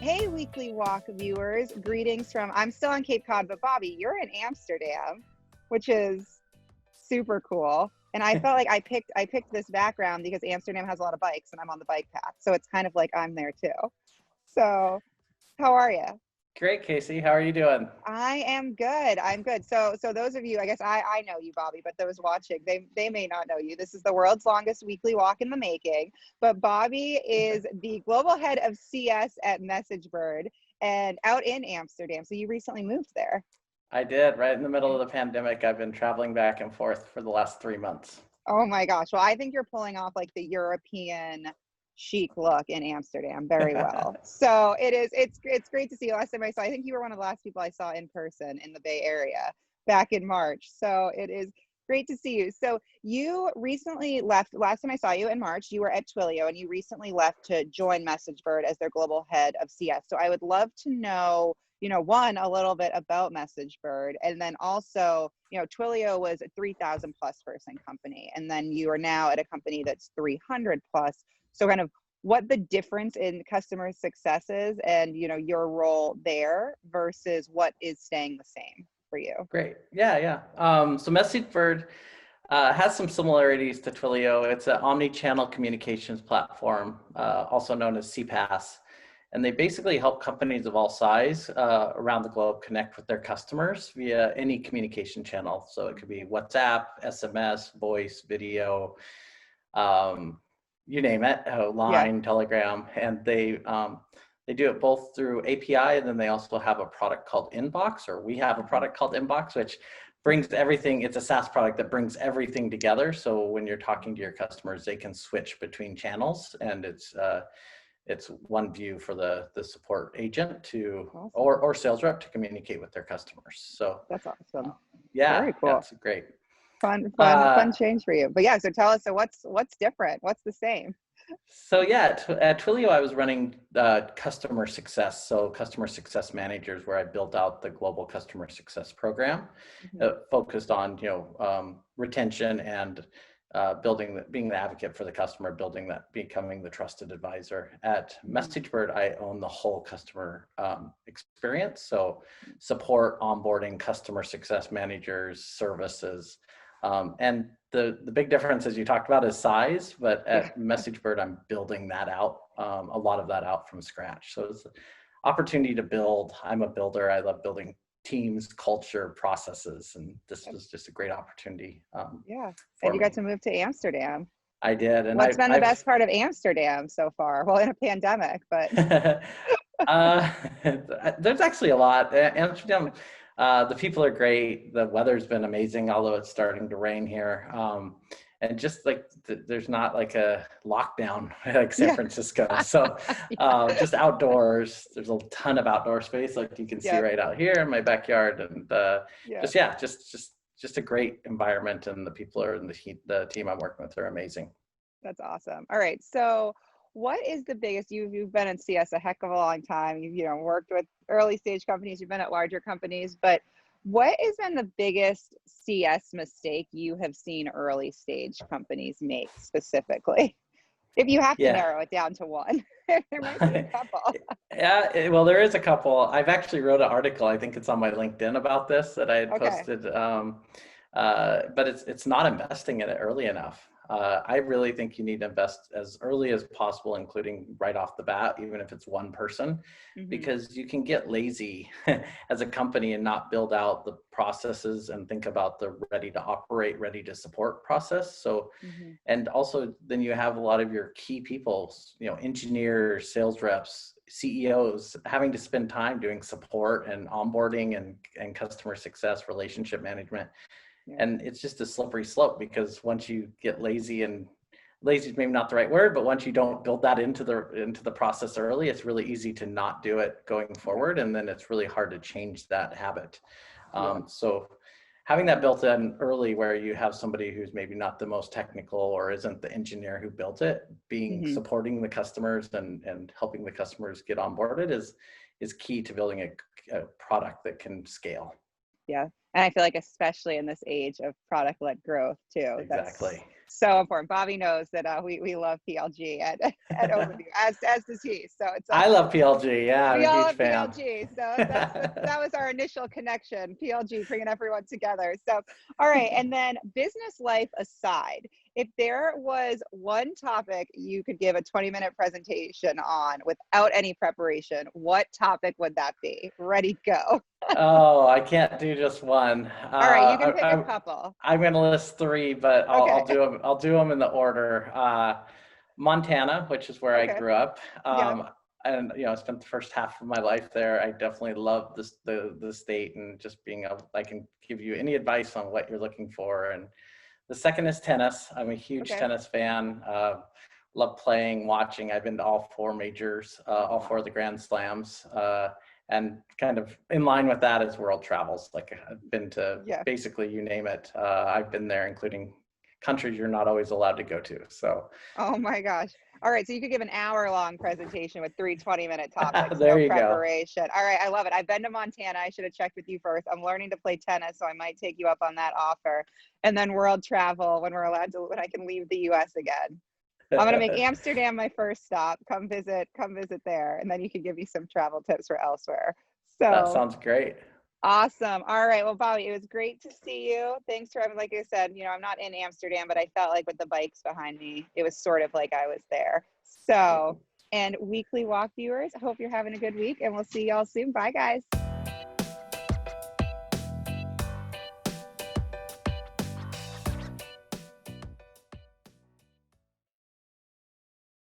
Hey, Weekly Walk viewers. Greetings from, I'm still on Cape Cod, but Bobby, you're in Amsterdam, which is super cool. And I felt like I picked this background because Amsterdam has a lot of bikes and I'm on the bike path. So it's kind of like I'm there too. So how are you? Great, Casey. How are you doing? I am good. I'm good. So those of you, I guess I know you, Bobby, but those watching, they may not know you. This is the world's longest weekly walk in the making. But Bobby is the global head of CS at MessageBird and out in Amsterdam. So you recently moved there. I did. Right in the middle of the pandemic, I've been traveling back and forth for the last 3 months. Oh my gosh. Well, I think you're pulling off like the European chic look in Amsterdam very well. So it's great to see you. Last time I saw, I think you were one of the last people I saw in person in the Bay Area back in March. So it is great to see you. So you recently left, last time I saw you in March, you were at Twilio and you recently left to join MessageBird as their global head of CS. So I would love to know, one, a little bit about MessageBird, and then also, Twilio was a 3,000 plus person company, and then you are now at a company that's 300 plus. So kind of what the difference in customer success is and, your role there versus what is staying the same for you. Great. Yeah. So MessageBird has some similarities to Twilio. It's an omni-channel communications platform, also known as CPaaS. And they basically help companies of all size around the globe connect with their customers via any communication channel. So it could be WhatsApp, SMS, voice, video, you name it, Yeah. Line, Telegram, and they do it both through API, and then they also have a product called Inbox, or we have a product called Inbox, which brings everything. It's a SaaS product that brings everything together. So when you're talking to your customers, they can switch between channels, and it's one view for the support agent to Awesome. or sales rep to communicate with their customers. So That's awesome. Yeah, Very cool. it's great. Fun change for you. But yeah, so tell us, so what's different? What's the same? So yeah, at Twilio, I was running customer success. So customer success managers, where I built out the global customer success program, focused on retention and being the advocate for the customer, becoming the trusted advisor. At MessageBird, I own the whole customer experience. So support, onboarding, customer success managers, services. And the big difference, as you talked about, is size, but at MessageBird, I'm building that out, a lot of that out from scratch. So it's an opportunity to build. I'm a builder. I love building teams, culture, processes, and this was just a great opportunity. And you got to move to Amsterdam. I did. And what's been the best part of Amsterdam so far? Well, in a pandemic, but there's actually a lot. Amsterdam, the people are great. The weather's been amazing, although it's starting to rain here. And just like there's not like a lockdown like San Francisco. So just outdoors, there's a ton of outdoor space like you can see right out here in my backyard. And just a great environment, and the people are, and the team I'm working with are amazing. That's awesome. All right. So what is the biggest, you've been in CS a heck of a long time. You've worked with early stage companies, you've been at larger companies, but what has been the biggest CS mistake you have seen early stage companies make specifically? If you have to narrow it down to one, there might be a couple. Well, there is a couple. I've actually wrote an article, I think it's on my LinkedIn, about this that I had posted. But it's not investing in it early enough. I really think you need to invest as early as possible, including right off the bat, even if it's one person, because you can get lazy as a company and not build out the processes and think about the ready to operate, ready to support process. So, and also then you have a lot of your key people, engineers, sales reps, CEOs having to spend time doing support and onboarding and customer success, relationship management. And it's just a slippery slope, because once you get lazy is maybe not the right word, but once you don't build that into the process early, it's really easy to not do it going forward. And then it's really hard to change that habit. So having that built in early, where you have somebody who's maybe not the most technical or isn't the engineer who built it, supporting the customers and helping the customers get onboarded is key to building a product that can scale. Yeah. And I feel like especially in this age of product-led growth too, Exactly. that's so important. Bobby knows that we love PLG at OpenView, as does he. So it's I love PLG. Yeah, I'm we a all huge love fan. PLG. So that was our initial connection, PLG, bringing everyone together. So, all right. And then business life aside, if there was one topic you could give a 20-minute presentation on without any preparation, what topic would that be? Ready, go. Oh, I can't do just one. All right. You can pick a couple. I'm going to list three, but Okay. I'll do them in the order. Montana, which is where I Okay. grew up. Yeah. And I spent the first half of my life there. I definitely love the state, and just being able, I can give you any advice on what you're looking for. And the second is tennis. I'm a huge Okay. tennis fan. Love playing, watching. I've been to all four majors, all four of the Grand Slams. And kind of in line with that is world travels. Like, I've been to basically you name it. I've been there, including countries you're not always allowed to go to. So. Oh my gosh. All right. So you could give an hour-long presentation with 3 20-minute topics, no There you go. preparation. All right. I love it. I've been to Montana. I should have checked with you first. I'm learning to play tennis, so I might take you up on that offer. And then world travel when when I can leave the US again. I'm going to make Amsterdam my first stop. Come visit there. And then you can give me some travel tips for elsewhere. That So sounds great. awesome. All right. Well, Bobby, it was great to see you. Thanks for having, like I said, I'm not in Amsterdam, but I felt like with the bikes behind me, it was sort of like I was there. So, and weekly walk viewers, I hope you're having a good week, and we'll see y'all soon. Bye, guys.